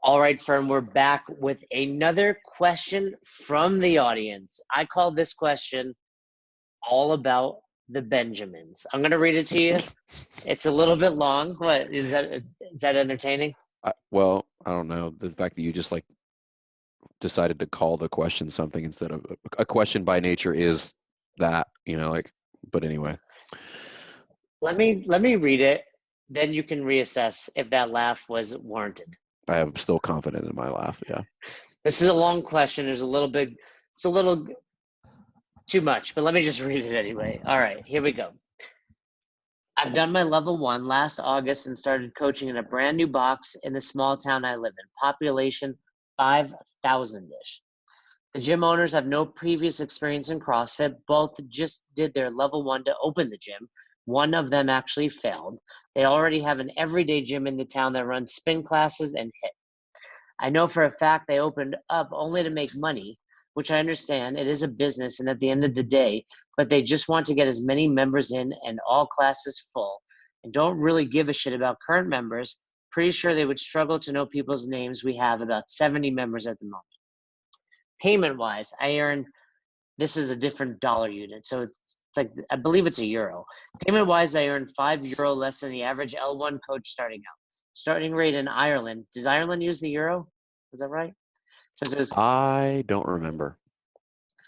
All right, Fern, we're back with another question from the audience. I call this question all about the Benjamins. I'm going to read it to you. It's a little bit long. What is that entertaining? Well, I don't know. The fact that you just like decided to call the question something instead of a question by nature is that, but anyway. Let me read it. Then you can reassess if that laugh was warranted. I am still confident in my laugh. Yeah. This is a long question. It's a little too much, but let me just read it anyway. All right, here we go. I've done my level 1 last August and started coaching in a brand new box in the small town I live in, population 5,000-ish. The gym owners have no previous experience in CrossFit. Both just did their level 1 to open the gym. One of them actually failed. They already have an everyday gym in the town that runs spin classes and HIIT. I know for a fact they opened up only to make money, which I understand. It is a business, and at the end of the day, but they just want to get as many members in and all classes full, and don't really give a shit about current members. Pretty sure they would struggle to know people's names. We have about 70 members at the moment. Payment-wise, I earn, this is a different dollar unit, so it's like, I believe it's a euro. Payment-wise, I earn €5 less than the average L1 coach starting out. Starting rate in Ireland. Does Ireland use the euro? Is that right? So it says, I don't remember.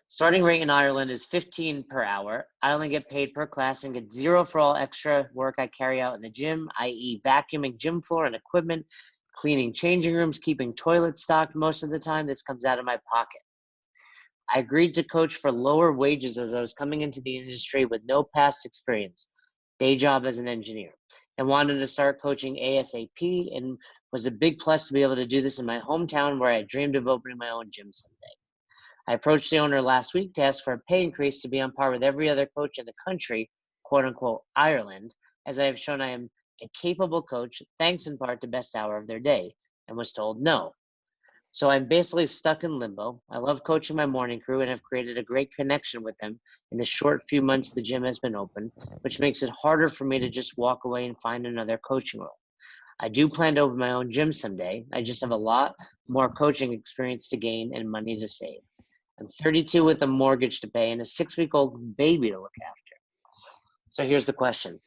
starting rate in Ireland is 15 per hour. I only get paid per class and get zero for all extra work I carry out in the gym, i.e. vacuuming gym floor and equipment, cleaning changing rooms, keeping toilets stocked most of the time. This comes out of my pocket. I agreed to coach for lower wages as I was coming into the industry with no past experience, day job as an engineer, and wanted to start coaching ASAP, and was a big plus to be able to do this in my hometown where I dreamed of opening my own gym someday. I approached the owner last week to ask for a pay increase to be on par with every other coach in the country, quote unquote, Ireland, as I have shown I am a capable coach, thanks in part to best hour of their day, and was told no. So I'm basically stuck in limbo. I love coaching my morning crew and have created a great connection with them in the short few months the gym has been open, which makes it harder for me to just walk away and find another coaching role. I do plan to open my own gym someday. I just have a lot more coaching experience to gain and money to save. I'm 32 with a mortgage to pay and a 6-week-old baby to look after. So here's the question.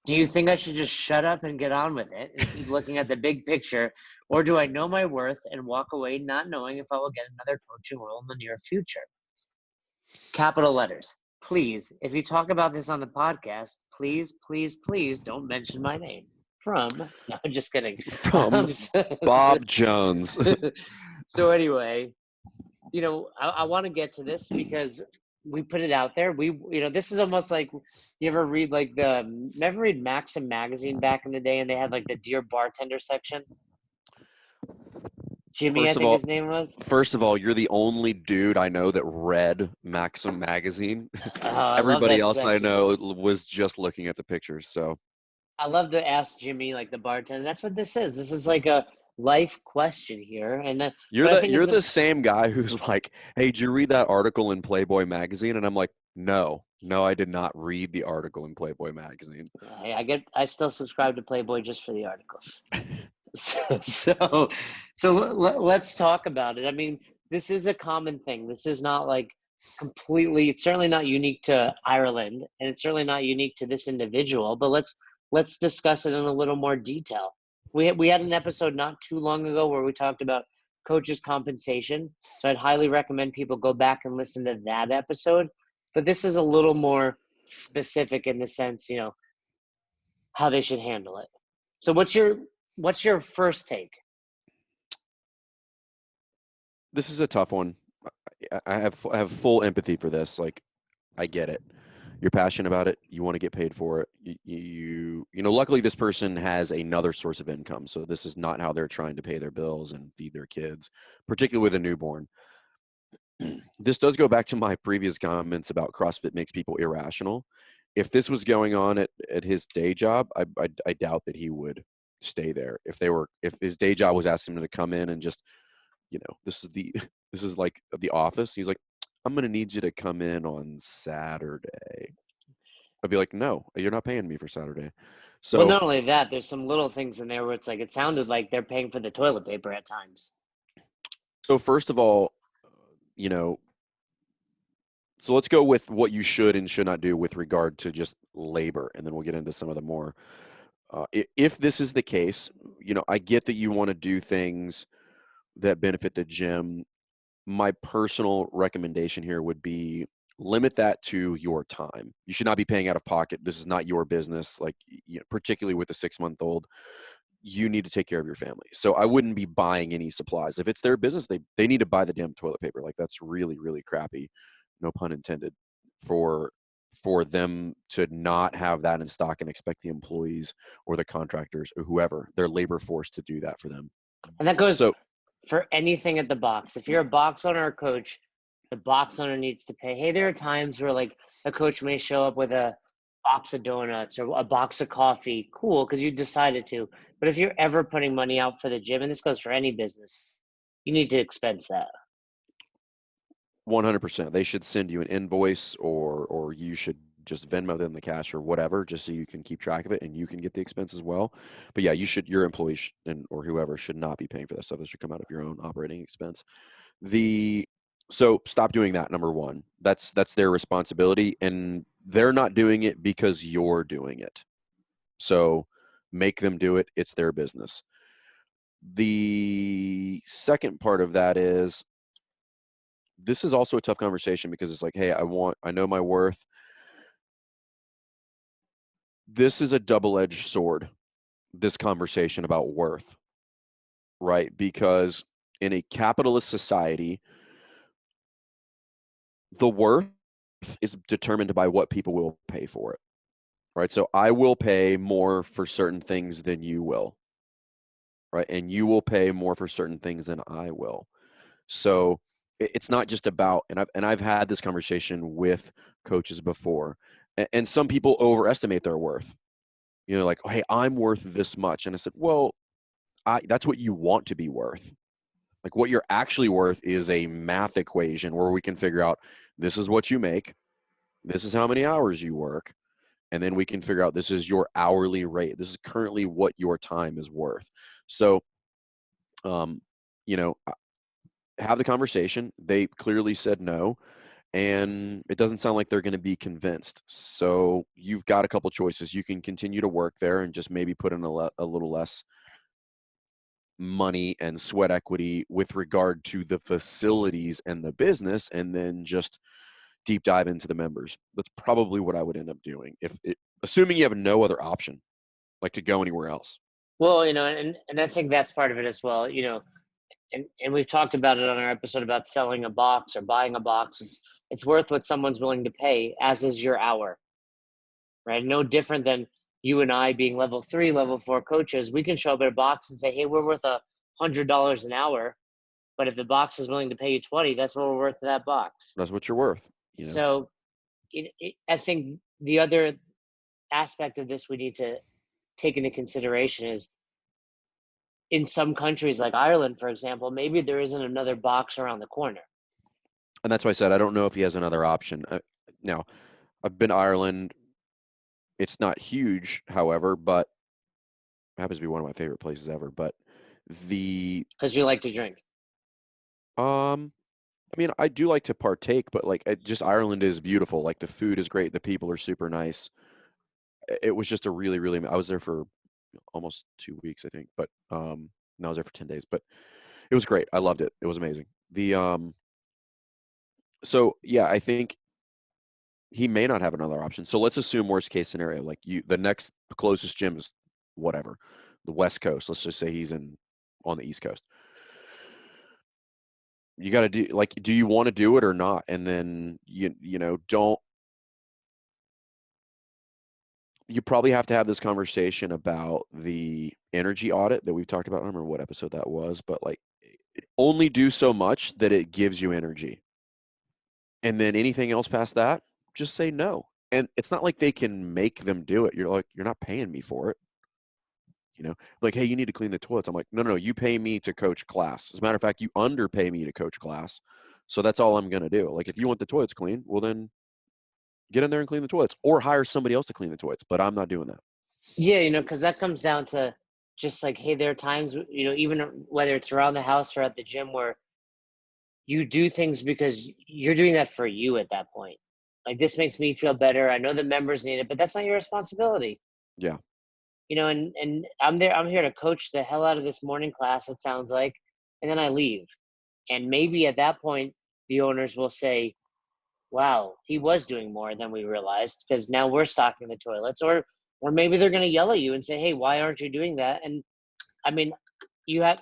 Do you think I should just shut up and get on with it and keep looking at the big picture, or do I know my worth and walk away not knowing if I will get another coaching role in the near future? Capital letters. Please, if you talk about this on the podcast, please, please, please don't mention my name. No, I'm just kidding. From Bob Jones. So anyway, I want to get to this because we put it out there. This is almost like, you ever read never read Maxim magazine back in the day, and they had like the Dear Bartender section? Jimmy, I think his name was. First of all, you're the only dude I know that read Maxim magazine. Everybody else I know was just looking at the pictures. So I love to ask Jimmy, like the bartender. That's what this is. This is like a life question here, and you're the same guy who's like, "Hey, did you read that article in Playboy magazine?" And I'm like, "No, I did not read the article in Playboy magazine." I still subscribe to Playboy just for the articles. So let's talk about it. I mean, this is a common thing. This is not like completely. It's certainly not unique to Ireland, and it's certainly not unique to this individual. But let's discuss it in a little more detail. We had an episode not too long ago where we talked about coaches' compensation. So I'd highly recommend people go back and listen to that episode. But this is a little more specific in the sense, how they should handle it. So what's your first take? This is a tough one. I have full empathy for this. Like, I get it. You're passionate about it. You want to get paid for it. Luckily this person has another source of income. So this is not how they're trying to pay their bills and feed their kids, particularly with a newborn. This does go back to my previous comments about CrossFit makes people irrational. If this was going on at his day job, I doubt that he would stay there. If his day job was asking him to come in and just, this is like the office. He's like, I'm going to need you to come in on Saturday. I'd be like, no, you're not paying me for Saturday. Well, So not only that, there's some little things in there where it's like it sounded like they're paying for the toilet paper at times. so first of all, you know, so let's go with what you should and should not do with regard to just labor, and then we'll get into some of the more. If this is the case, I get that you want to do things that benefit the gym. My personal recommendation here would be limit that to your time. You should not be paying out of pocket. This is not your business. Like, particularly with a 6-month-old, you need to take care of your family. So I wouldn't be buying any supplies. If it's their business, they need to buy the damn toilet paper. Like, that's really, really crappy. No pun intended. For them to not have that in stock and expect the employees or the contractors or whoever, their labor force, to do that for them. And that goes So for anything at the box. If you're a box owner or coach, the box owner needs to pay. Hey, there are times where like a coach may show up with a box of donuts or a box of coffee. Cool, because you decided to. But if you're ever putting money out for the gym, and this goes for any business, you need to expense that. 100%. They should send you an invoice, or you should just Venmo them the cash or whatever, just so you can keep track of it and you can get the expense as well. But yeah, your employees or whoever should not be paying for that stuff. That should come out of your own operating expense. So stop doing that. Number one, that's their responsibility, and they're not doing it because you're doing it. So make them do it. It's their business. The second part of that is, this is also a tough conversation because it's like, hey, I know my worth. This is a double-edged sword, this conversation about worth, right? Because in a capitalist society, the worth is determined by what people will pay for it, right? So I will pay more for certain things than you will, right? And you will pay more for certain things than I will. So it's not just about, and I've had this conversation with coaches before, and some people overestimate their worth. Like, hey, I'm worth this much. And I said, well, that's what you want to be worth. Like, what you're actually worth is a math equation where we can figure out, this is what you make, this is how many hours you work, and then we can figure out, this is your hourly rate. This is currently what your time is worth. So, um, you know, have the conversation. They clearly said no, and it doesn't sound like they're going to be convinced. So you've got a couple choices. You can continue to work there and just maybe put in a little less money and sweat equity with regard to the facilities and the business, and then just deep dive into the members. That's probably what I would end up doing, assuming you have no other option, like to go anywhere else. Well, and I think that's part of it as well. And we've talked about it on our episode about selling a box or buying a box. It's worth what someone's willing to pay, as is your hour, right? No different than you and I being level 3, level 4 coaches. We can show up at a box and say, hey, we're worth $100 an hour. But if the box is willing to pay you 20, that's what we're worth to that box. That's what you're worth. So I think the other aspect of this we need to take into consideration is, in some countries like Ireland, for example, maybe there isn't another box around the corner. And that's why I said I don't know if he has another option. Now, I've been to Ireland. It's not huge, however, but it happens to be one of my favorite places ever. But because you like to drink. I mean, I do like to partake, but like, just Ireland is beautiful. Like, the food is great. The people are super nice. It was just a really, really. I was there for almost 2 weeks, I think, but and I was there for 10 days. But it was great. I loved it. It was amazing. So yeah, I think he may not have another option. So let's assume worst case scenario, like the next closest gym is whatever, the West Coast. Let's just say he's on the East Coast. You got to do, like, do you want to do it or not? And then you probably have to have this conversation about the energy audit that we've talked about. I don't remember what episode that was, but like, only do so much that it gives you energy. And then anything else past that, just say no. And it's not like they can make them do it. You're like, you're not paying me for it. Like, hey, you need to clean the toilets. I'm like, no, you pay me to coach class. As a matter of fact, you underpay me to coach class. So that's all I'm going to do. Like, if you want the toilets clean, well, then get in there and clean the toilets, or hire somebody else to clean the toilets. But I'm not doing that. Yeah, because that comes down to just like, hey, there are times, even whether it's around the house or at the gym where you do things because you're doing that for you at that point. Like, this makes me feel better. I know the members need it, but that's not your responsibility. Yeah. And I'm here to coach the hell out of this morning class, it sounds like, and then I leave. And maybe at that point, the owners will say, wow, he was doing more than we realized because now we're stocking the toilets. Or maybe they're going to yell at you and say, hey, why aren't you doing that? And I mean, you have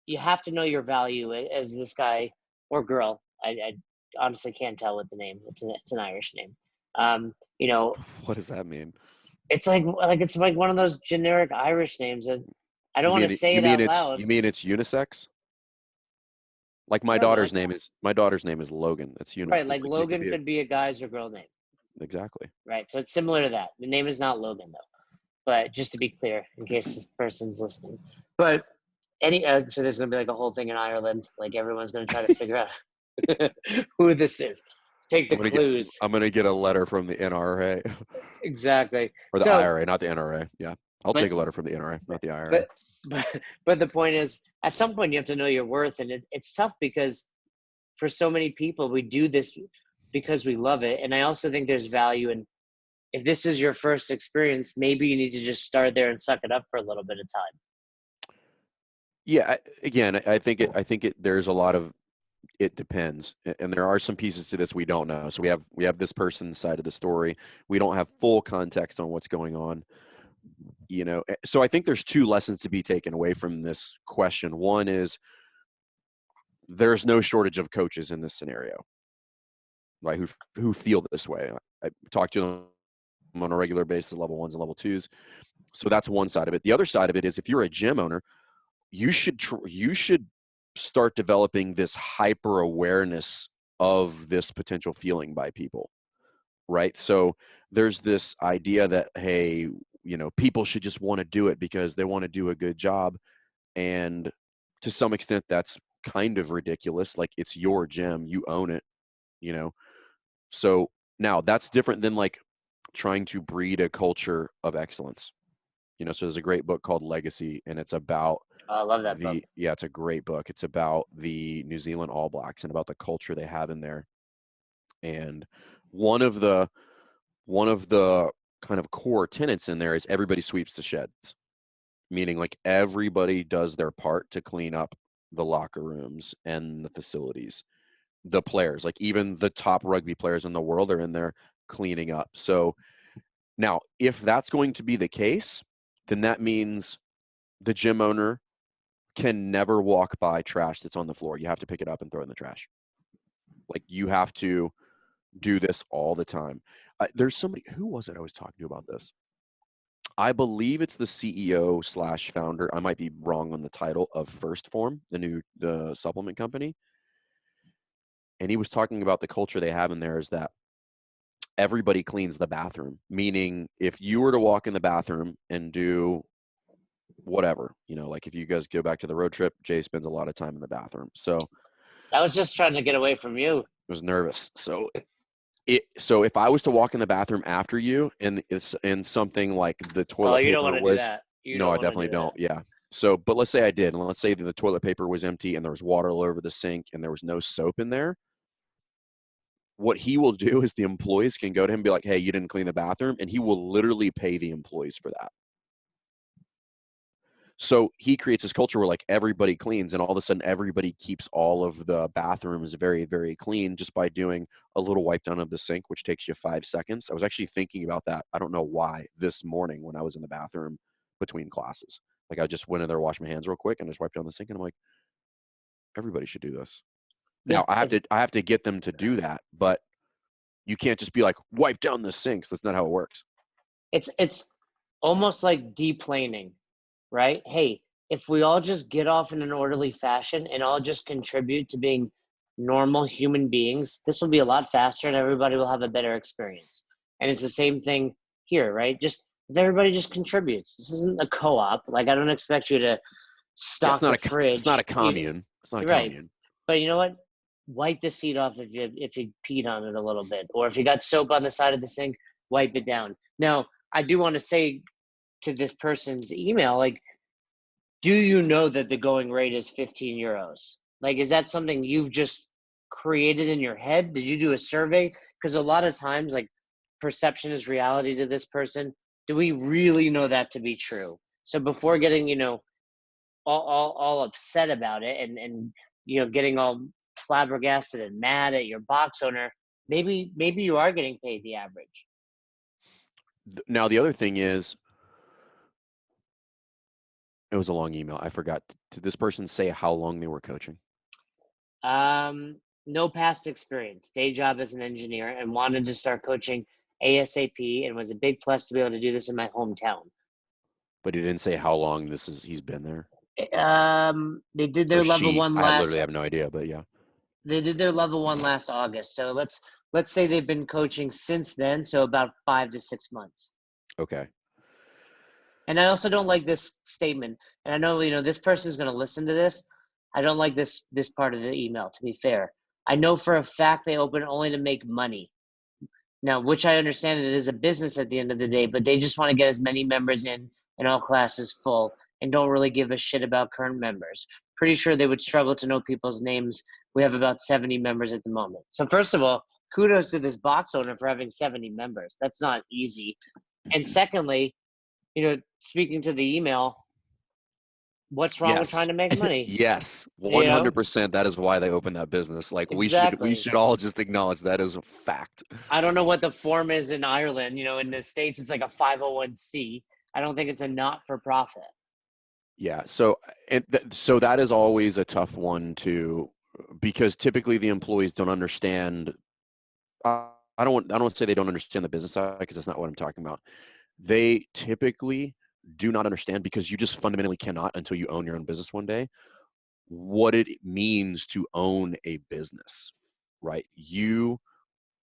you have to know your value as this guy or girl. I honestly can't tell with the name. It's an Irish name. Um, you know, What does that mean? it's like one of those generic Irish names that I don't want to say it out loud. You mean it's unisex? Like I don't know. It's my daughter's name is Logan. right. Like It could Logan be could be a guy's or girl name, exactly. right? So it's similar to that. The name is not Logan though, but just to be clear, in case this person's listening. But so there's gonna be like a whole thing in Ireland. Like, everyone's gonna try to figure out who this is. Take the clues. I'm gonna get a letter from the NRA Exactly. or the So, IRA, not the NRA. Yeah, I'll but take a letter from the NRA, not the IRA. but but but the point is, at some point, you have to know your worth, and it's tough because for so many people, we do this because we love it. And I also think there's value in, if this is your first experience, maybe you need to just start there and suck it up for a little bit of time. Yeah, again, I think there's a lot of it depends, and there are some pieces to this we don't know. So we have this person's side of the story. We don't have full context on what's going on. So I think there's two lessons to be taken away from this question. One is there's no shortage of coaches in this scenario, right? Who feel this way. I talk to them on a regular basis, level ones and level twos. So that's one side of it. The other side of it is if you're a gym owner, you should start developing this hyper awareness of this potential feeling by people, right? So there's this idea that, hey, people should just want to do it because they want to do a good job. And to some extent, that's kind of ridiculous. Like, it's your gym, you own it, you know? So now that's different than like trying to breed a culture of excellence. So there's a great book called Legacy, and it's about I love that book. it's a great book. It's about the New Zealand All Blacks and about the culture they have in there. And one of the kind of core tenets in there is everybody sweeps the sheds, meaning like everybody does their part to clean up the locker rooms and the facilities. The players, like even the top rugby players in the world, are in there cleaning up. So now, if that's going to be the case, then that means the gym owner can never walk by trash that's on the floor. You have to pick it up and throw it in the trash. Like, you have to do this all the time. There's somebody, who was it I was talking to about this? I believe it's the CEO / founder. I might be wrong on the title of First Form, the supplement company. And he was talking about the culture they have in there is that everybody cleans the bathroom. Meaning, if you were to walk in the bathroom and do whatever, like if you guys go back to the road trip, Jay spends a lot of time in the bathroom. So I was just trying to get away from you. I was nervous. So if I was to walk in the bathroom after you and it's in something like the toilet You don't paper want to do was, that. no, I definitely don't. Yeah. So, but let's say I did, and let's say that the toilet paper was empty and there was water all over the sink and there was no soap in there. What he will do is the employees can go to him and be like, hey, you didn't clean the bathroom. And he will literally pay the employees for that. So he creates this culture where like everybody cleans, and all of a sudden everybody keeps all of the bathrooms very, very clean just by doing a little wipe down of the sink, which takes you 5 seconds. I was actually thinking about that. I don't know why, this morning when I was in the bathroom between classes. Like, I just went in there, washed my hands real quick, and just wiped down the sink. And I'm like, everybody should do this. Yeah, Now I have to get them to do that, but you can't just be like, wipe down the sinks. That's not how it works. it's almost like deplaning, right? Hey, if we all just get off in an orderly fashion and all just contribute to being normal human beings, this will be a lot faster and everybody will have a better experience. And it's the same thing here, right? Just if everybody just contributes. This isn't a co-op. Like, I don't expect you to Yeah, stock the fridge. it's not a commune. It's not a Right. commune. But you know what? Wipe the seat off if you peed on it a little bit, or if you got soap on the side of the sink, wipe it down. Now, I do want to say, to this person's email, like, do you know that the going rate is 15 euros? Like, is that something you've just created in your head? Did you do a survey? Because a lot of times, like, perception is reality to this person. Do we really know that to be true? So before getting, all upset about it and getting all flabbergasted and mad at your box owner, maybe you are getting paid the average. Now, the other thing is, it was a long email. I forgot. Did this person say how long they were coaching? No past experience, day job as an engineer, and wanted to start coaching ASAP, and was a big plus to be able to do this in my hometown. But he didn't say how long he's been there. They did Or their level she. one I last. literally have no idea, but yeah. They did their level one last August. So let's say they've been coaching since then, so about 5 to 6 months. Okay. And I also don't like this statement. And I know, this person is going to listen to this. I don't like this part of the email, to be fair. I know for a fact they open only to make money. Now, which I understand it is a business at the end of the day, but they just want to get as many members in and all classes full and don't really give a shit about current members. Pretty sure they would struggle to know people's names. We have about 70 members at the moment. So first of all, kudos to this box owner for having 70 members. That's not easy. And secondly, speaking to the email, what's wrong with trying Yes. to make money? Yes. You know, 100%. That is why they opened that business. Like we exactly. should all just acknowledge that is a fact. I don't know what the form is in Ireland. In the States, it's like a 501c. I don't think it's a not for profit. Yeah. So so that is always a tough one too, because typically the employees don't understand. I don't want to say they don't understand the business side, because that's not what I'm talking about. They typically do not understand, because you just fundamentally cannot until you own your own business one day, what it means to own a business, right? You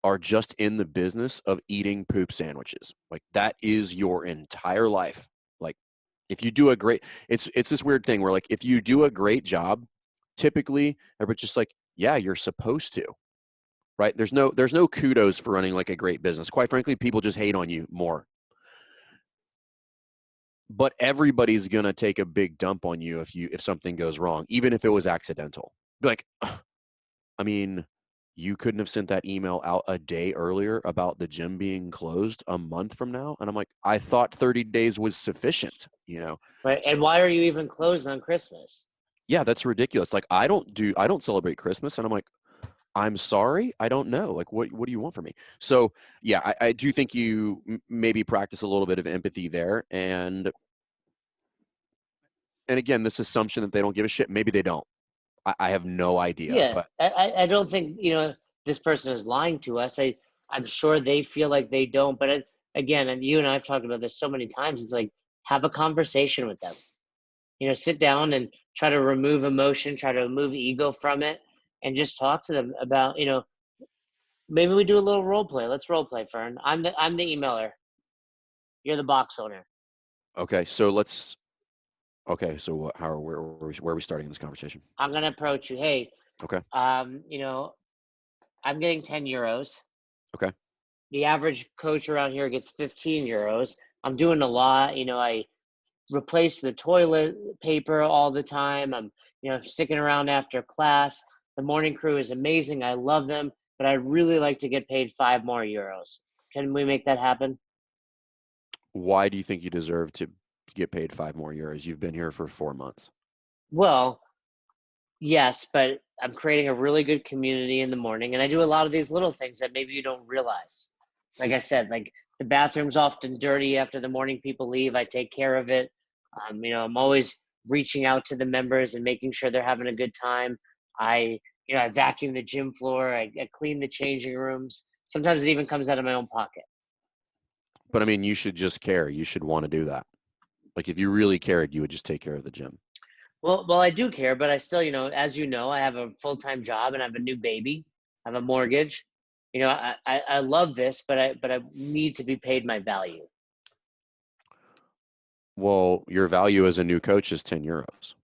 are just in the business of eating poop sandwiches. Like that is your entire life. Like if you do a great, it's this weird thing where like if you do a great job, typically everybody's just like, yeah, you're supposed to, right? There's no kudos for running like a great business. Quite frankly, people just hate on you more. But everybody's gonna take a big dump on you if something goes wrong, even if it was accidental. Be like, I mean, you couldn't have sent that email out a day earlier about the gym being closed a month from now. And I'm like, I thought 30 days was sufficient, Right. So And why are you even closed on Christmas? yeah, that's ridiculous. Like I don't celebrate Christmas. And I'm like, I'm sorry, I don't know. Like, what do you want from me? So yeah, I do think you maybe practice a little bit of empathy there. And again, this assumption that they don't give a shit, maybe they don't. I have no idea, Yeah. but I don't think, this person is lying to us. I'm sure they feel like they don't. But again, and you and I have talked about this so many times, it's like, have a conversation with them. Sit down and try to remove emotion, try to remove ego from it, and just talk to them about, maybe we do a little role play. Let's role play, Fern. I'm the emailer. You're the box owner. okay. So okay. So where are we starting this conversation? I'm gonna approach you. Hey, Okay. I'm getting 10 euros. Okay. The average coach around here gets 15 euros. I'm doing a lot. I replace the toilet paper all the time. I'm, sticking around after class. The morning crew is amazing. I love them, but I'd really like to get paid 5 more euros. Can we make that happen? Why do you think you deserve to get paid 5 more euros? You've been here for 4 months. Well, yes, but I'm creating a really good community in the morning, and I do a lot of these little things that maybe you don't realize. Like I said, like the bathroom's often dirty after the morning people leave. I take care of it. I'm always reaching out to the members and making sure they're having a good time. I vacuum the gym floor. I clean the changing rooms. Sometimes it even comes out of my own pocket. But I mean, you should just care. You should want to do that. Like if you really cared, you would just take care of the gym. Well, I do care, but I still, as you know, I have a full-time job and I have a new baby. I have a mortgage. I love this, but I need to be paid my value. Well, your value as a new coach is 10 euros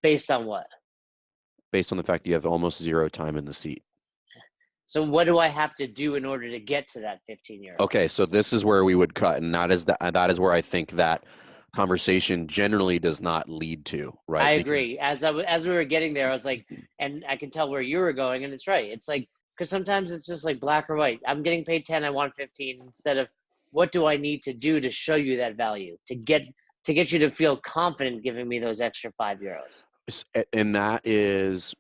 Based on what? based on the fact that you have almost zero time in the seat. So what do I have to do in order to get to that 15 euros? Okay, so this is where we would cut, and that is where I think that conversation generally does not lead to, right? I Because agree. As we were getting there, I was like, and I can tell where you were going, and it's right. It's like, because sometimes it's just like black or white. I'm getting paid 10, I want 15, instead of what do I need to do to show you that value, to get you to feel confident giving me those extra €5. and that is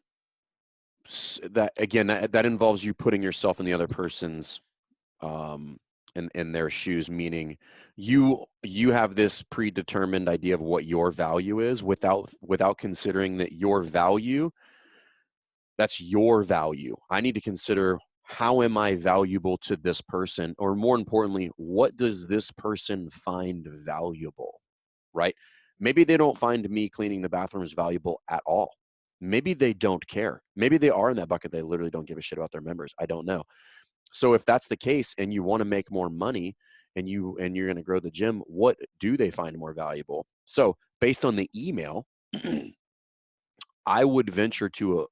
that again, that involves you putting yourself in the other person's in their shoes, meaning you have this predetermined idea of what your value is without considering that your value, that's your value. I need to consider, how am I valuable to this person, or more importantly, what does this person find valuable, right? Maybe they don't find me cleaning the bathrooms valuable at all. Maybe they don't care. Maybe they are in that bucket, they literally don't give a shit about their members. I don't know. So if that's the case and you want to make more money, and you're going to grow the gym, what do they find more valuable? So based on the email, I would venture to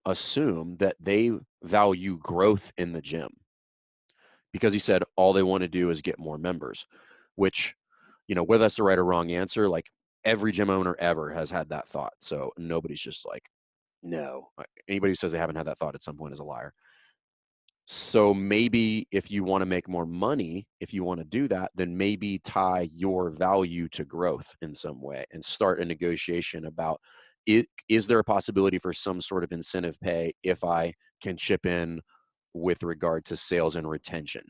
assume that they value growth in the gym, because he said all they want to do is get more members, which, whether that's the right or wrong answer, like every gym owner ever has had that thought. So nobody's just like, no. Anybody who says they haven't had that thought at some point is a liar. So maybe if you want to make more money, if you want to do that, then maybe tie your value to growth in some way and start a negotiation about it. Is there a possibility for some sort of incentive pay if I can chip in with regard to sales and retention,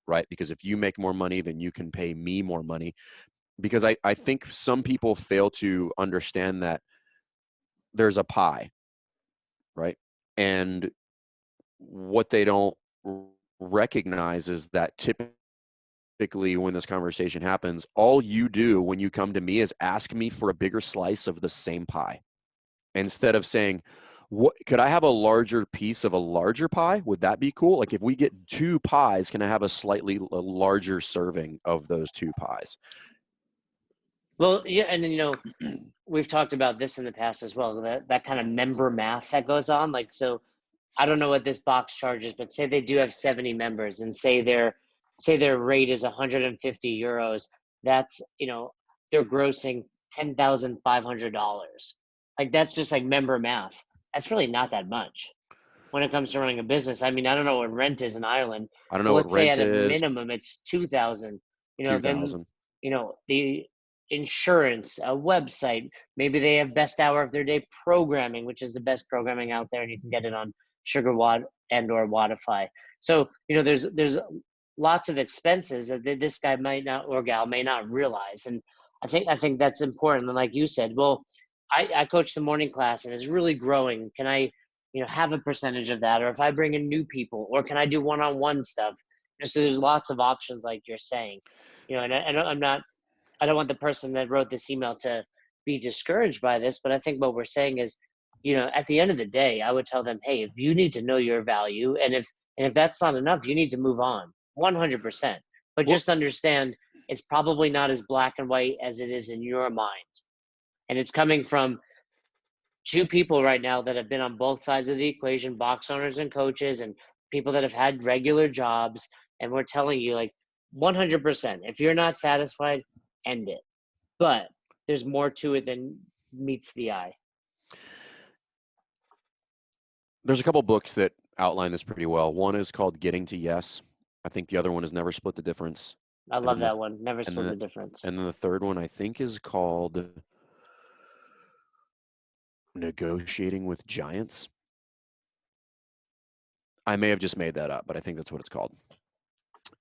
right? Because if you make more money, then you can pay me more money. Because I think some people fail to understand that there's a pie, right? And what they don't recognize is that typically when this conversation happens, all you do when you come to me is ask me for a bigger slice of the same pie, instead of saying, what could I have a larger piece of a larger pie? Would that be cool? Like if we get 2 pies, can I have a slightly larger serving of those 2 pies? Well, yeah, and we've talked about this in the past as well, that kind of member math that goes on. Like, so I don't know what this box charges, but say they do have 70 members, and say their rate is €150. That's, they're grossing $10,500. Like, that's just like member math. That's really not that much when it comes to running a business. I mean, I don't know what rent is in Ireland, I don't but know what let's say rent at a is. minimum it's 2,000. Then 2,000. the insurance, a website, maybe they have best hour of their day programming, which is the best programming out there, and you can get it on SugarWatt and or Wattify. So there's lots of expenses that this guy might not, or gal may not realize, and I think that's important. And like you said, well, I coach the morning class and it's really growing. Can I have a percentage of that, or if I bring in new people, or can I do one-on-one stuff? So there's lots of options, like you're saying, and I don't want the person that wrote this email to be discouraged by this, but I think what we're saying is, at the end of the day, I would tell them, hey, if you need to know your value, and if that's not enough, you need to move on, 100%. But Well, just understand, it's probably not as black and white as it is in your mind, and it's coming from two people right now that have been on both sides of the equation, box owners and coaches, and people that have had regular jobs. And we're telling you, like, 100%, if you're not satisfied, end it. But there's more to it than meets the eye. there's a couple books that outline this pretty well. One is called Getting to Yes. I think the other one is Never Split the Difference. I And love then the that one. Never and split then the difference. and then the third one I think is called Negotiating with Giants. I may have just made that up, but I think that's what it's called.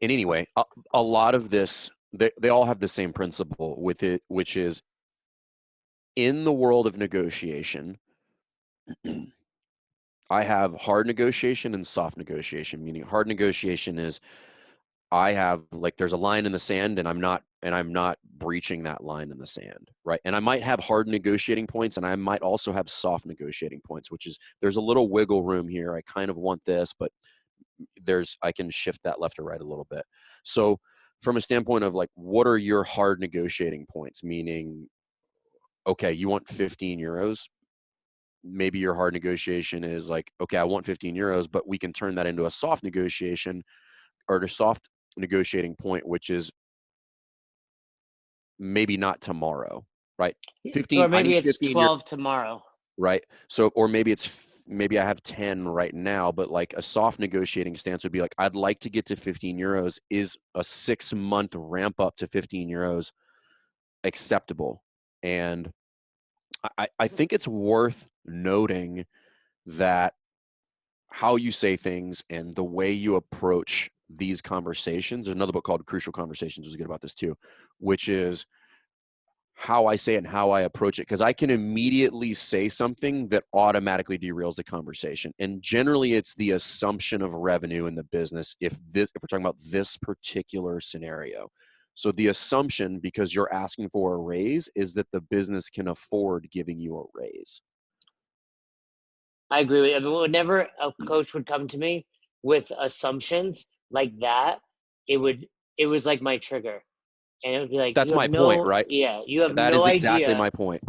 And anyway, a lot of this, they all have the same principle with it, which is, in the world of negotiation, I have hard negotiation and soft negotiation. Meaning hard negotiation is, I have, like, there's a line in the sand, and I'm not breaching that line in the sand, right? And I might have hard negotiating points, and I might also have soft negotiating points, which is, there's a little wiggle room here. I kind of want this, but I can shift that left or right a little bit. So from a standpoint of, like, what are your hard negotiating points? Meaning, okay, you want €15. maybe your hard negotiation is like, okay, I want 15 euros, but we can turn that into a soft negotiation or a soft negotiating point, which is maybe not tomorrow, right? 15, Or I maybe need it's 15 euros, 12 tomorrow. right? So, or maybe I have 10 right now, but like a soft negotiating stance would be like, I'd like to get to 15 euros. Is a 6-month ramp up to 15 euros acceptable? And I think it's worth noting that how you say things and the way you approach these conversations. There's another book called Crucial Conversations was good about this too, which is how I say it and how I approach it. Because I can immediately say something that automatically derails the conversation. And generally it's the assumption of revenue in the business if we're talking about this particular scenario. So the assumption, because you're asking for a raise, is that the business can afford giving you a raise. I agree with you. I mean, whenever a coach would come to me with assumptions like that, it was like my trigger. And it would be like, That's my point, right? you have That no is exactly idea, my point.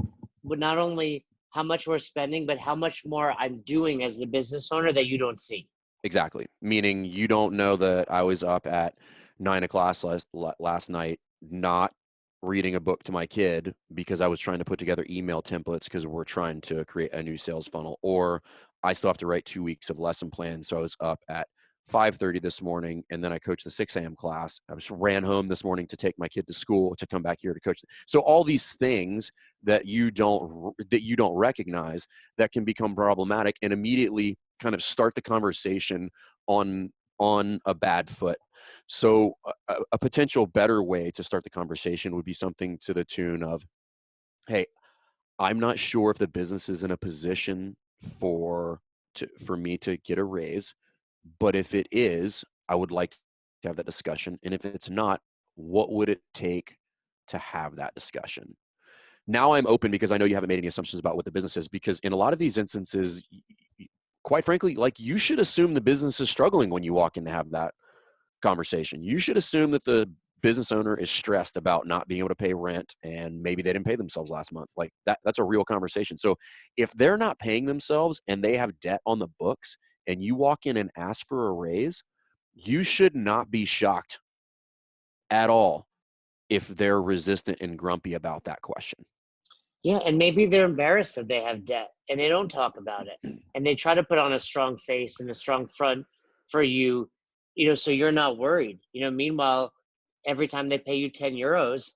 but not only how much we're spending, but how much more I'm doing as the business owner that you don't see. Exactly. Meaning you don't know that I was up at 9 o'clock last night, not reading a book to my kid because I was trying to put together email templates because we're trying to create a new sales funnel, or I still have to write 2 weeks of lesson plans. So I was up at 5:30 this morning, and then I coached the 6 a.m. class. I just ran home this morning to take my kid to school to come back here to coach. So all these things that you don't recognize that can become problematic and immediately kind of start the conversation on a bad foot. So a potential better way to start the conversation would be something to the tune of, hey, I'm not sure if the business is in a position for me to get a raise, but if it is, I would like to have that discussion. And if it's not, what would it take to have that discussion? Now I'm open because I know you haven't made any assumptions about what the business is, because in a lot of these instances, quite frankly, like, you should assume the business is struggling when you walk in to have that conversation. You should assume that the business owner is stressed about not being able to pay rent and maybe they didn't pay themselves last month. Like that's a real conversation. So if they're not paying themselves and they have debt on the books and you walk in and ask for a raise, you should not be shocked at all if they're resistant and grumpy about that question. Yeah, and maybe they're embarrassed that they have debt and they don't talk about it. And they try to put on a strong face and a strong front for you, so you're not worried. Meanwhile, every time they pay you 10 euros,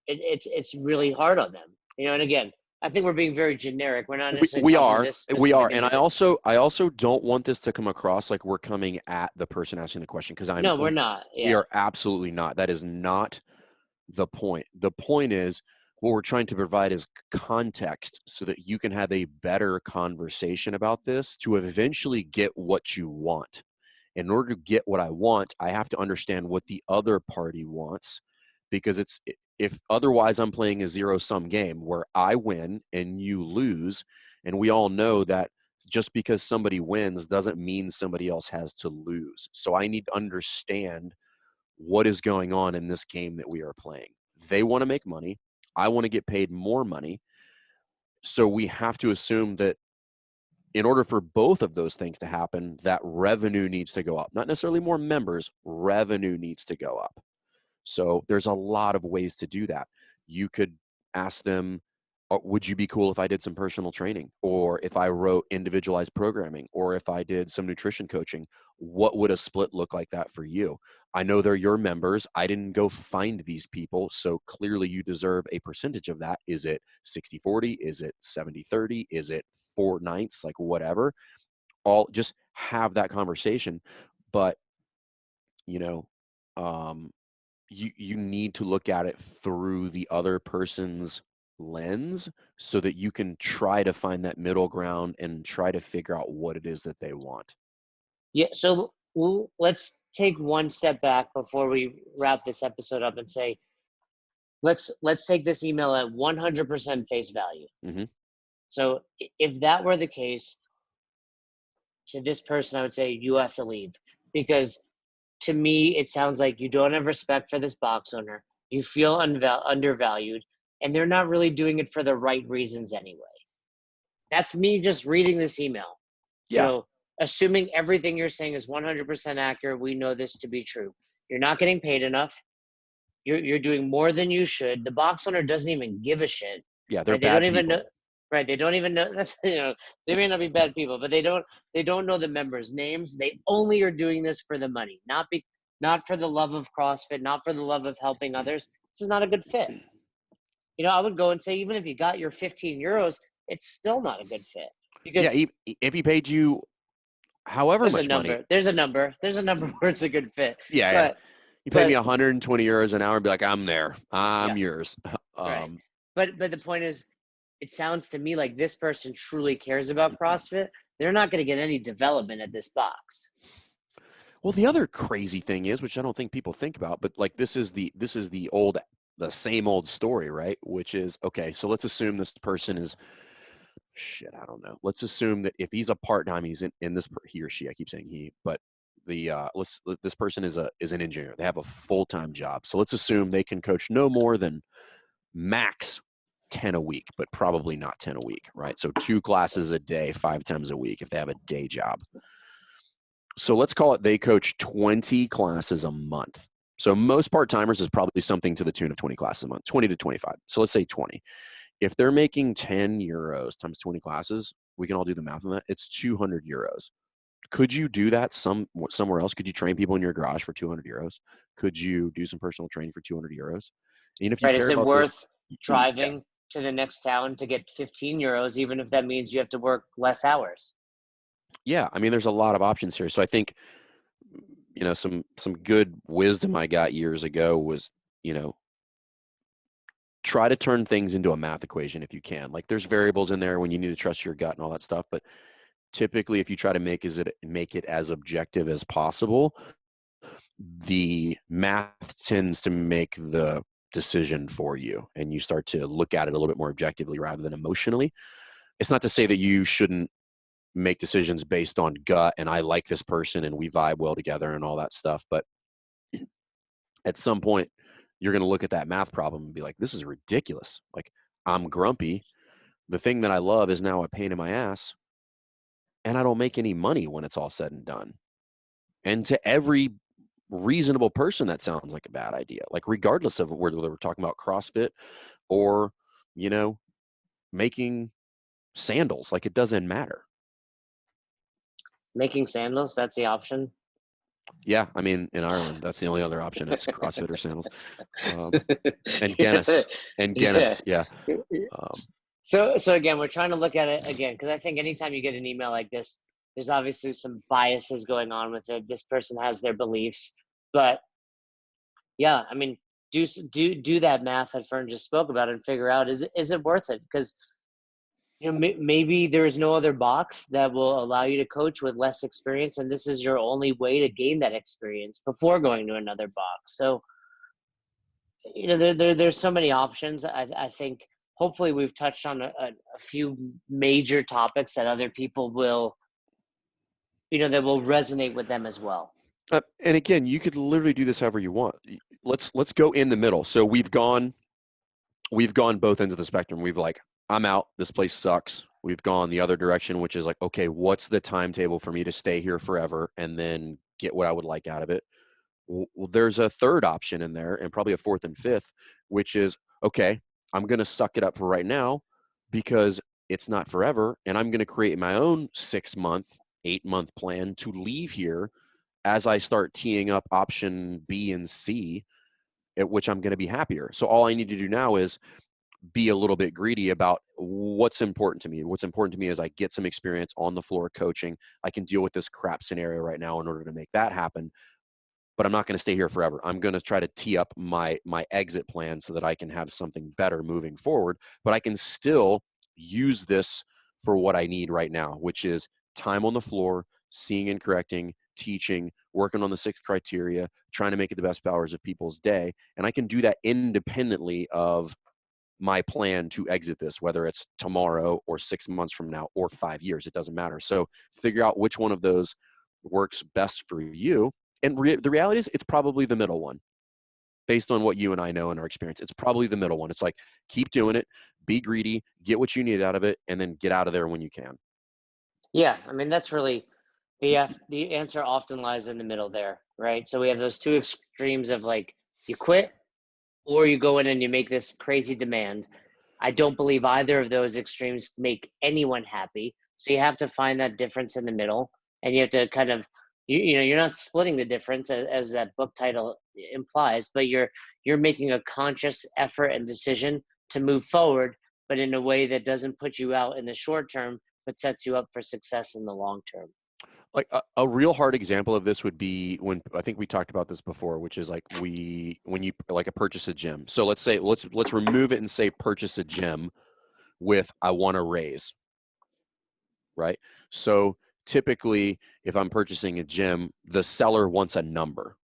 it's really hard on them. And again, I think we're being very generic. We're not necessarily We talking to are, this specific and individual. I also don't want this to come across like we're coming at the person asking the question, because No, we're not. we Yeah. are absolutely not. That is not the point. The point is, what we're trying to provide is context so that you can have a better conversation about this to eventually get what you want. In order to get what I want, I have to understand what the other party wants, because if otherwise I'm playing a zero-sum game where I win and you lose, and we all know that just because somebody wins doesn't mean somebody else has to lose. So I need to understand what is going on in this game that we are playing. They want to make money. I want to get paid more money. So we have to assume that in order for both of those things to happen, that revenue needs to go up. Not necessarily more members, revenue needs to go up. So there's a lot of ways to do that. You could ask them, would you be cool if I did some personal training, or if I wrote individualized programming, or if I did some nutrition coaching? What would a split look like that for you? I know they're your members. I didn't go find these people. So clearly you deserve a percentage of that. Is it 60-40? Is it 70-30? Is it 4/9? Like whatever. All just have that conversation. But, you know, um, you need to look at it through the other person's lens so that you can try to find that middle ground and try to figure out what it is that they want. Yeah. So let's take one step back before we wrap this episode up and say, let's take this email at 100% face value. Mm-hmm. So if that were the case, to this person, I would say you have to leave, because to me, it sounds like you don't have respect for this box owner. You feel undervalued, and they're not really doing it for the right reasons anyway. That's me just reading this email. Yeah. Assuming everything you're saying is 100% accurate, we know this to be true. You're not getting paid enough. You're doing more than you should. The box owner doesn't even give a shit. Yeah. They're Right? They don't bad even people. know. Right? They don't even know. That's they may not be bad people, but they don't know the members' names. They only are doing this for the money, not for the love of CrossFit, not for the love of helping others. This is not a good fit. I would go and say, even if you got your 15 euros, it's still not a good fit Yeah. because If he paid you however there's a much money, number. There's a number. There's a number where it's a good fit. yeah, yeah. But You pay me but 120 euros an hour and be like, I'm there. I'm yeah, yours. right. But the point is, it sounds to me like this person truly cares about CrossFit. They're not going to get any development at this box. Well, the other crazy thing is, which I don't think people think about, but like the same old story, right? Which is, okay, so let's assume this person is I don't know. Let's assume that if he's a part-time, he's in this, he or she, I keep saying he, but this person is an engineer. They have a full-time job. So let's assume they can coach no more than max 10 a week, but probably not 10 a week, right? So 2 classes a day, 5 times a week if they have a day job. So let's call it they coach 20 classes a month. So most part-timers is probably something to the tune of 20 classes a month, 20 to 25. So let's say 20. If they're making 10 euros times 20 classes, we can all do the math on that. It's 200 euros. Could you do that somewhere else? Could you train people in your garage for 200 euros? Could you do some personal training for 200 euros? And if you Right? Is care it about those, worth yeah, driving to the next town to get 15 euros, even if that means you have to work less hours? yeah. I mean, there's a lot of options here. So I think, some good wisdom I got years ago was, try to turn things into a math equation if you can. Like there's variables in there when you need to trust your gut and all that stuff, but typically if you try to make it as objective as possible, the math tends to make the decision for you and you start to look at it a little bit more objectively rather than emotionally. It's not to say that you shouldn't make decisions based on gut and I like this person and we vibe well together and all that stuff, but at some point you're going to look at that math problem and be like, this is ridiculous. Like I'm grumpy. The thing that I love is now a pain in my ass and I don't make any money when it's all said and done. And to every reasonable person, that sounds like a bad idea. Like regardless of whether we're talking about CrossFit or, making sandals, like it doesn't matter. Making sandals, that's the option. Yeah. I mean, in Ireland, that's the only other option. It's CrossFit or sandals. And Guinness and Yeah. Guinness. Yeah. Um, So again, we're trying to look at it again, because I think anytime you get an email like this, there's obviously some biases going on with it. This person has their beliefs, but yeah, I mean, do that math that Fern just spoke about and figure out, is it worth it? Because maybe there is no other box that will allow you to coach with less experience, and this is your only way to gain that experience before going to another box. So there's so many options. I think hopefully we've touched on a few major topics that other people will, that will resonate with them as well. and again, you could literally do this however you want. Let's go in the middle. So we've gone both ends of the spectrum. We've like, I'm out. This place sucks. We've gone the other direction, which is like, okay, what's the timetable for me to stay here forever and then get what I would like out of it? Well, there's a third option in there and probably a fourth and fifth, which is, okay, I'm going to suck it up for right now because it's not forever. And I'm going to create my own 6-month, 8-month plan to leave here as I start teeing up option B and C, at which I'm going to be happier. So all I need to do now is be a little bit greedy about what's important to me. What's important to me is I get some experience on the floor coaching. I can deal with this crap scenario right now in order to make that happen. But I'm not going to stay here forever. I'm going to try to tee up my exit plan so that I can have something better moving forward. But I can still use this for what I need right now, which is time on the floor, seeing and correcting, teaching, working on the 6 criteria, trying to make it the best hours of people's day. And I can do that independently of my plan to exit this, whether it's tomorrow or 6 months from now or 5 years. It doesn't matter. So figure out which one of those works best for you. And the reality is it's probably the middle one. based on what you and I know in our experience. It's probably the middle one. It's like, keep doing it, be greedy, get what you need out of it, and then get out of there when you can. Yeah, I mean that's really the answer often lies in the middle there, right? So we have those two extremes of like you quit or you go in and you make this crazy demand. I don't believe either of those extremes make anyone happy. So you have to find that difference in the middle, and you have to kind of you know you're not splitting the difference as that book title implies, but you're making a conscious effort and decision to move forward, but in a way that doesn't put you out in the short term, but sets you up for success in the long term. Like a real hard example of this would be when I think we talked about this before, which is like when you like a purchase a gym. So let's say let's remove it and say purchase a gym with I want to raise, right? So typically if I'm purchasing a gym, the seller wants a number,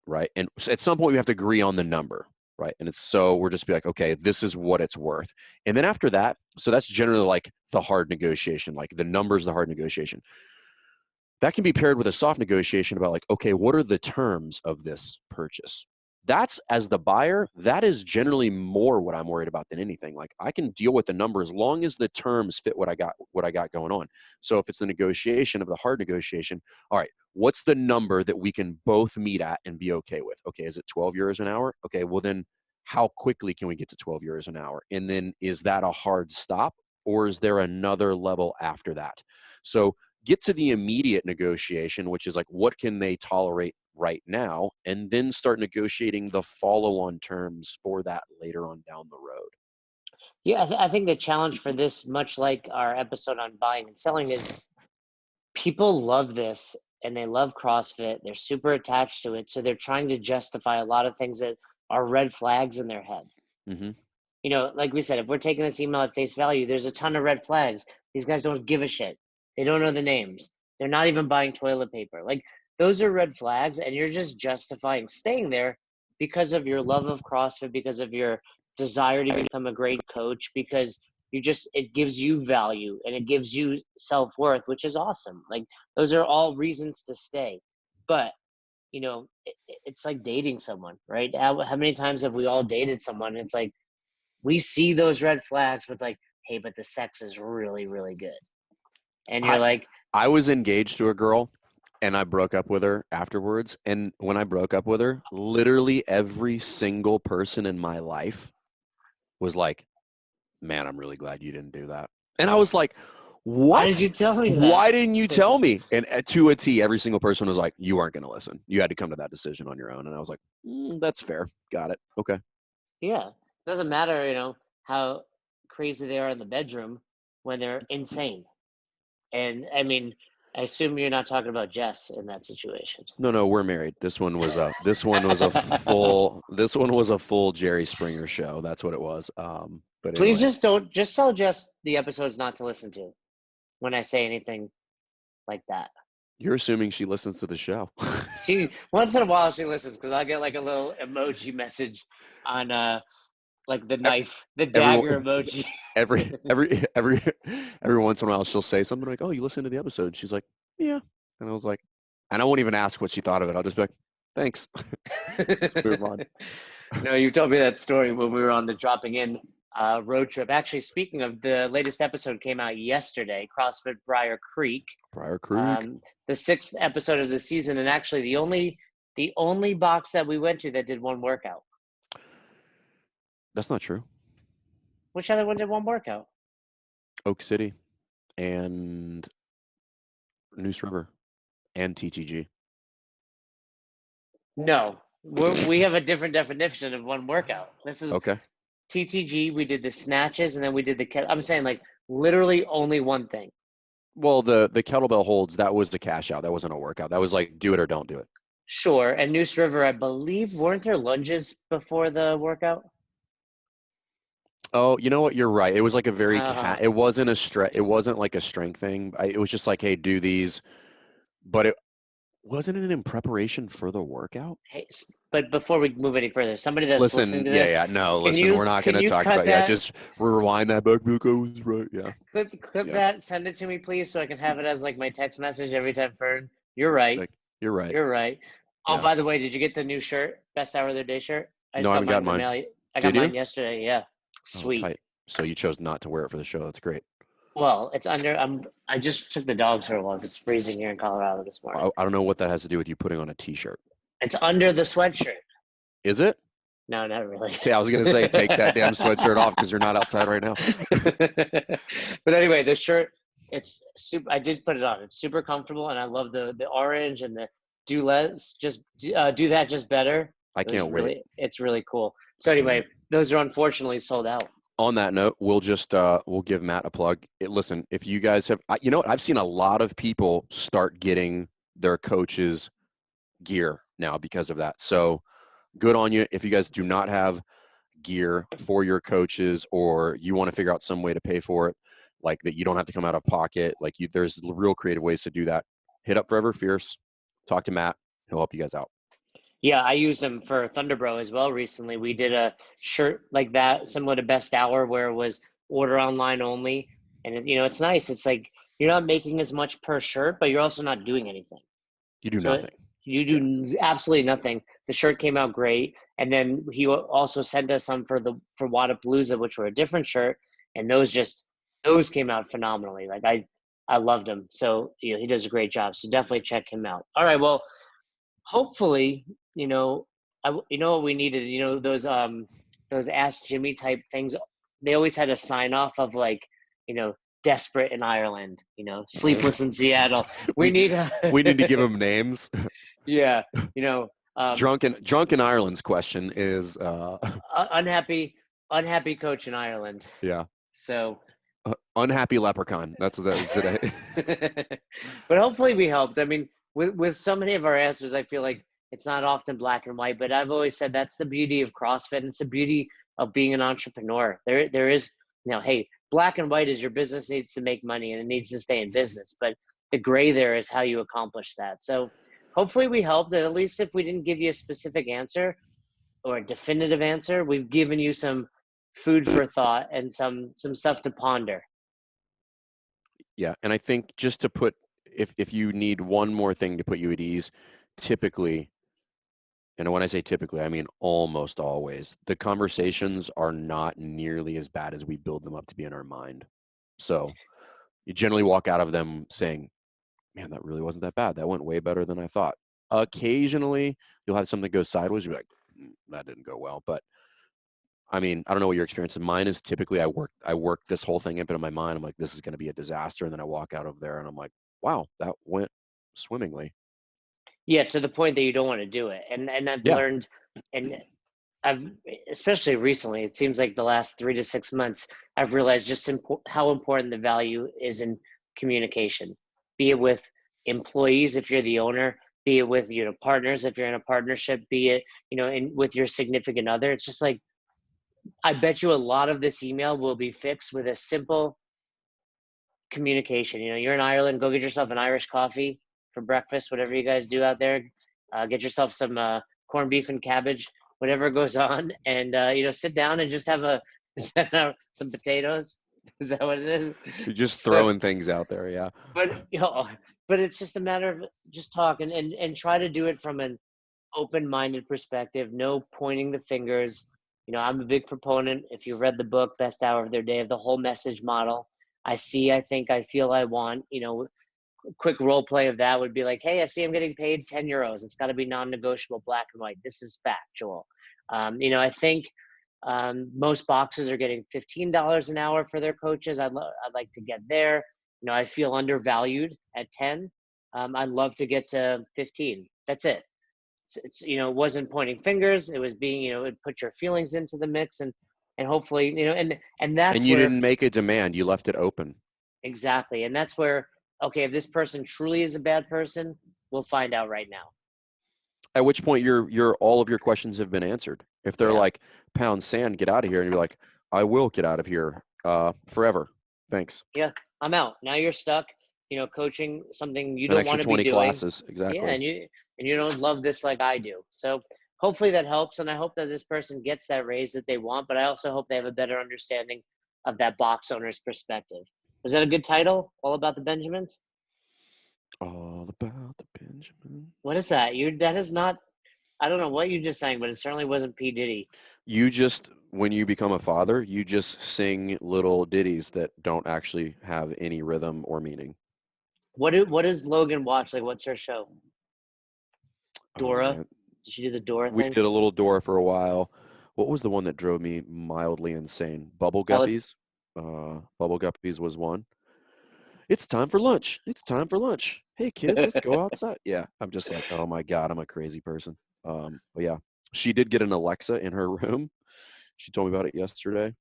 right? And at some point we have to agree on the number, right? And it's so we're just be like, okay, this is what it's worth. And then after that, so that's generally like the hard negotiation, like the number's the hard negotiation. That can be paired with a soft negotiation about like, okay, what are the terms of this purchase? That's as the buyer, that is generally more what I'm worried about than anything. Like I can deal with the number as long as the terms fit what I got going on. So if it's the negotiation of the hard negotiation, all right, what's the number that we can both meet at and be okay with? Okay, is it 12 euros an hour? Okay, well then how quickly can we get to 12 euros an hour? And then is that a hard stop or is there another level after that? So get to the immediate negotiation, which is like, what can they tolerate right now? And then start negotiating the follow-on terms for that later on down the road. Yeah, I think the challenge for this, much like our episode on buying and selling, is people love this and they love CrossFit. They're super attached to it. So they're trying to justify a lot of things that are red flags in their head. Mm-hmm. You know, like we said, if we're taking this email at face value, there's a ton of red flags. These guys don't give a shit. They don't know the names. They're not even buying toilet paper. Like those are red flags, and you're just justifying staying there because of your love of CrossFit, because of your desire to become a great coach, because it gives you value and it gives you self-worth, which is awesome. Like those are all reasons to stay. But you know, it's like dating someone, right? How many times have we all dated someone? It's like we see those red flags, but like, hey, but the sex is really, really good. And you're I like, I was engaged to a girl and I broke up with her afterwards. And when I broke up with her, literally every single person in my life was like, man, I'm really glad you didn't do that. And I was like, why did what? you tell me that? Why didn't you tell me? And to a T, every single person was like, you aren't going to listen. You had to come to that decision on your own. And I was like, that's fair. Got it. Okay. Yeah. Doesn't matter, you know, how crazy they are in the bedroom when they're insane. And I mean, I assume you're not talking about Jess in that situation. No, we're married. This one was a full Jerry Springer show. That's what it was. But Please anyway, just tell Jess the episodes not to listen to when I say anything like that. you're assuming she listens to the show. She once in a while she listens because I'll get like a little emoji message on like the knife, the dagger Everyone, emoji. every once in a while, she'll say something like, "Oh, you listened to the episode?" She's like, "Yeah," and I was like, and I won't even ask what she thought of it. I'll just be like, "Thanks." Move on. No, you told me that story when we were on the dropping in road trip. Actually, speaking of, the latest episode came out yesterday, CrossFit Briar Creek, Briar Creek. the 6th episode of the season, and actually the only box that we went to that did one workout. That's not true. Which other one did one workout? Oak City and Neuse River and TTG. No, we have a different definition of one workout. This is Okay. TTG. We did the snatches, and then we did the. I'm saying like literally only one thing. Well, the kettlebell holds, that was the cash out. That wasn't a workout. That was like do it or don't do it. Sure, and Neuse River, I believe, weren't there lunges before the workout? Oh, you know what? You're right. It was like a very Uh-huh. it wasn't it wasn't like a strength thing. It was just like, hey, do these, but it wasn't it in preparation for the workout? Hey, but before we move any further, somebody that's listening Listen, to this, yeah, no, can listen, you we're not going can to you talk cut about, yeah, that? just rewind that back. I was right. Yeah. Clip Yeah. that, send it to me, please, so I can have it as like my text message every time. Fern, you're right. Like, you're right. You're right. Oh, Yeah. by the way, did you get the new shirt? Best hour of the day shirt? I No, just I got haven't mine gotten in the mine. mail. I got Did mine you? yesterday. Yeah. Oh, Sweet. tight. So you chose not to wear it for the show. That's great. Well, it's under. I just took the dogs for a walk. It's freezing here in Colorado this morning. I don't know what that has to do with you putting on a t-shirt. It's under the sweatshirt. Is it? No, not really. I was gonna say take that damn sweatshirt off because you're not outside right now. But anyway, the shirt, it's super. I did put it on. It's super comfortable, and I love the orange and the do less. Just do that just better. I can't wait. It's really cool. So Can't anyway, wait. those are unfortunately sold out. On that note, we'll just we'll give Matt a plug. Listen, if you guys have, you know what, I've seen a lot of people start getting their coaches gear now because of that. So good on you. If you guys do not have gear for your coaches, or you want to figure out some way to pay for it, like that you don't have to come out of pocket, like there's real creative ways to do that. Hit up Forever Fierce, talk to Matt. He'll help you guys out. Yeah, I used them for Thunderbro as well recently. We did a shirt like that, similar to Best Hour, where it was order online only. And, it's nice. It's like you're not making as much per shirt, but you're also not doing anything. You do So nothing. you Yeah. do absolutely nothing. The shirt came out great. And then he also sent us some for Wadapalooza, which were a different shirt. And those came out phenomenally. Like I loved them. So, he does a great job. So definitely check him out. All right. Well, hopefully, you know what we needed, those Ask Jimmy type things. They always had a sign off of like, desperate in Ireland, sleepless in Seattle. We need we need to give them names. Yeah, Drunken Ireland's question is unhappy coach in Ireland. yeah. So Unhappy leprechaun. That's it. but hopefully we helped. I mean, with so many of our answers, I feel like it's not often black and white, but I've always said that's the beauty of CrossFit. And it's the beauty of being an entrepreneur. There is, hey, black and white is your business needs to make money and it needs to stay in business. But the gray there is how you accomplish that. So hopefully we helped. At least if we didn't give you a specific answer or a definitive answer, we've given you some food for thought and some stuff to ponder. Yeah, and I think just to put, if you need one more thing to put you at ease, typically, and when I say typically, I mean almost always, the conversations are not nearly as bad as we build them up to be in our mind. So you generally walk out of them saying, man, that really wasn't that bad. That went way better than I thought. Occasionally, you'll have something go sideways. You'll be like, that didn't go well. But I mean, I don't know what your experience is. Mine is typically I work this whole thing up in my mind. I'm like, this is going to be a disaster. And then I walk out of there and I'm like, wow, that went swimmingly. Yeah, to the point that you don't want to do it. And I've Yeah. learned, and I've, especially recently, it seems like the last 3 to 6 months, I've realized just how important the value is in communication, be it with employees if you're the owner, be it with partners if you're in a partnership, be it with your significant other. It's just like, I bet you a lot of this email will be fixed with a simple communication. You're in Ireland, go get yourself an Irish coffee for breakfast, whatever you guys do out there. Get yourself some corned beef and cabbage, whatever goes on, and sit down and just have some potatoes. Is that what it is? You're just throwing things out there. Yeah. But it's just a matter of just talking and try to do it from an open-minded perspective, no pointing the fingers. I'm a big proponent, if you read the book Best Hour of Their Day, of the whole message model. I see, I think, I feel, I want. Quick role play of that would be like, hey, I see I'm getting paid 10 euros. It's got to be non-negotiable, black and white. This is factual. I think most boxes are getting $15 an hour for their coaches. I'd like to get there. I feel undervalued at 10. I'd love to get to 15. That's it. It's it wasn't pointing fingers. It was being, it put your feelings into the mix and hopefully, and that's And you where, didn't make a demand. You left it open. exactly. And that's where, okay, if this person truly is a bad person, we'll find out right now. At which point your all of your questions have been answered. If they're like, pound sand, get out of here. And you're like, I will get out of here forever. Thanks. Yeah, I'm out. Now you're stuck, coaching something you An don't extra want to be 20 doing. classes. Exactly. Yeah, and you don't love this like I do. So hopefully that helps, and I hope that this person gets that raise that they want, but I also hope they have a better understanding of that box owner's perspective. Was that a good title? All about the Benjamins? All about the Benjamins. What is that? That is not. I don't know what you just sang, but it certainly wasn't P Diddy. You just, when you become a father, you just sing little ditties that don't actually have any rhythm or meaning. What does Logan watch? Like, what's her show? Oh Dora. man, Did she do the Dora we thing? did a little Dora for a while. What was the one that drove me mildly insane? Bubble Tele- Guppies. Bubble Guppies was one. It's time for lunch. It's time for lunch. Hey kids, let's go outside. Yeah, I'm just like, oh my god, I'm a crazy person. But yeah, she did get an Alexa in her room. She told me about it yesterday.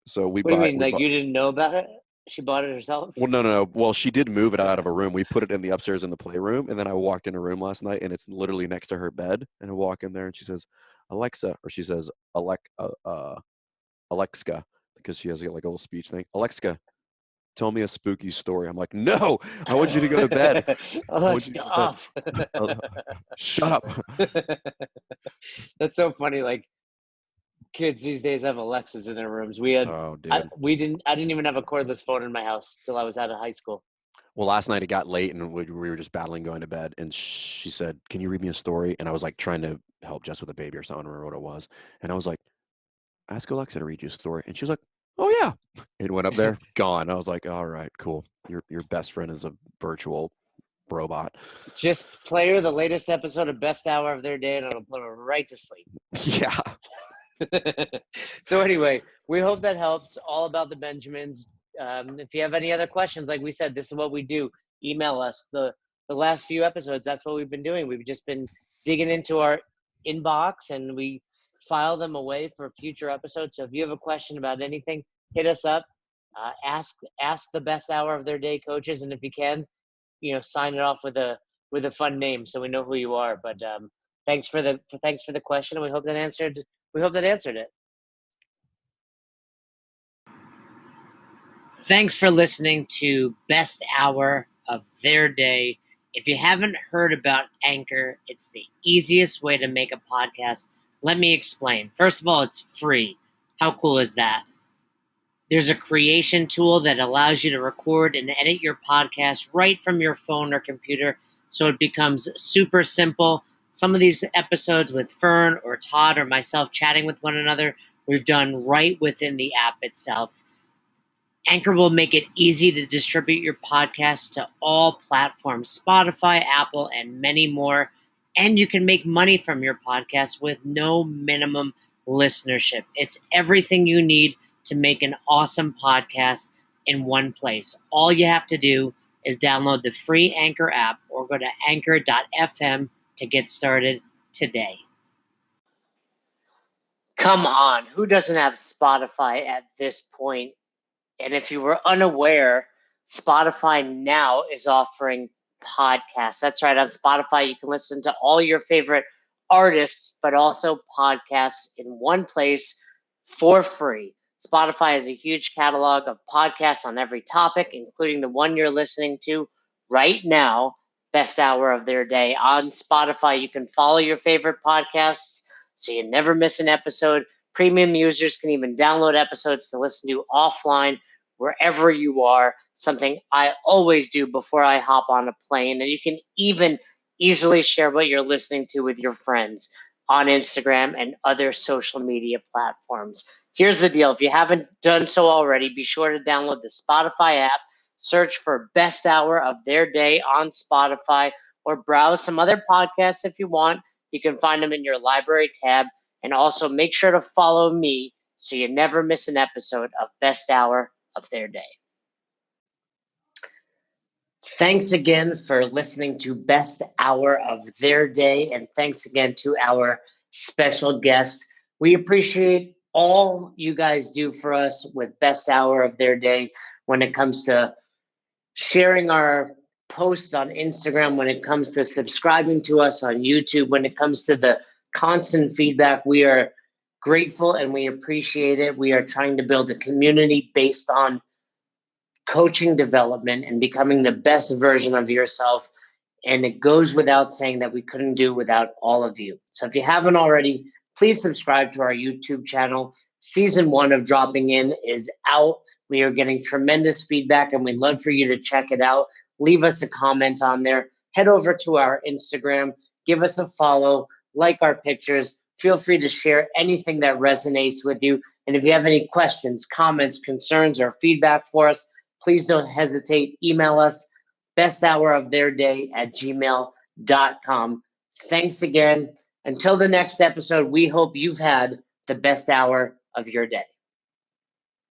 So we What do you buy mean? we Like bought. you didn't know about it? She bought it herself? Well, no, no, no. Well, she did move it out of a room. We put it in the upstairs in the playroom, and then I walked in her room last night, and it's literally next to her bed. And I walk in there, and she says, "Alexa," or she says, "Alexa," because she has like a little speech thing. Alexa, tell me a spooky story. I'm like, no, I want you to go to bed. Oh, I let's want you to go go to bed. off. Shut up. That's so funny. Like kids these days have Alexas in their rooms. Oh, dude. I didn't even have a cordless phone in my house till I was out of high school. Well, last night it got late, and we were just battling going to bed. And she said, "Can you read me a story?" And I was like trying to help Jess with a baby or something. I don't remember what it was. And I was like, "Ask Alexa to read you a story." And she was like, "Oh yeah." It went up there, gone. I was like, "All right, cool. Your best friend is a virtual robot." Just play her the latest episode of Best Hour of Their Day and it'll put her right to sleep. Yeah. So anyway, we hope that helps. All about the Benjamins. If you have any other questions, like we said, this is what we do. Email us. The last few episodes, that's what we've been doing. We've just been digging into our inbox and we file them away for future episodes. So if you have a question about anything, hit us up. Ask the Best Hour of Their Day coaches, and if you can, sign it off with a fun name so we know who you are. But thanks for the question, and we hope that answered it. Thanks for listening to Best Hour of Their Day. If you haven't heard about Anchor, it's the easiest way to make a podcast. Let me explain. First of all, it's free. How cool is that? There's a creation tool that allows you to record and edit your podcast right from your phone or computer, so it becomes super simple. Some of these episodes with Fern or Todd or myself chatting with one another, we've done right within the app itself. Anchor will make it easy to distribute your podcast to all platforms, Spotify, Apple, and many more. And you can make money from your podcast with no minimum listenership. It's everything you need to make an awesome podcast in one place. All you have to do is download the free Anchor app or go to anchor.fm to get started today. Come on, who doesn't have Spotify at this point? And if you were unaware, Spotify now is offering podcasts. That's right. On Spotify, you can listen to all your favorite artists, but also podcasts in one place for free. Spotify has a huge catalog of podcasts on every topic, including the one you're listening to right now, Best Hour of Their Day. On Spotify, you can follow your favorite podcasts so you never miss an episode. Premium users can even download episodes to listen to offline wherever you are, something I always do before I hop on a plane. And you can even easily share what you're listening to with your friends on Instagram and other social media platforms. Here's the deal. If you haven't done so already, be sure to download the Spotify app, search for Best Hour of Their Day on Spotify, or browse some other podcasts if you want. You can find them in your library tab. And also make sure to follow me so you never miss an episode of Best Hour of Their Day. Thanks again for listening to Best Hour of Their Day, and thanks again to our special guest. We appreciate all you guys do for us with Best Hour of Their Day when it comes to sharing our posts on Instagram, when it comes to subscribing to us on YouTube, when it comes to the constant feedback. We are grateful and we appreciate it. We are trying to build a community based on coaching development and becoming the best version of yourself. And it goes without saying that we couldn't do without all of you. So if you haven't already, please subscribe to our YouTube channel. Season 1 of Dropping In is out. We are getting tremendous feedback, and we'd love for you to check it out. Leave us a comment on there. Head over to our Instagram. Give us a follow. Like our pictures. Feel free to share anything that resonates with you. And if you have any questions, comments, concerns, or feedback for us, please don't hesitate. Email us besthouroftheirday@gmail.com. Thanks again. Until the next episode, we hope you've had the best hour of your day.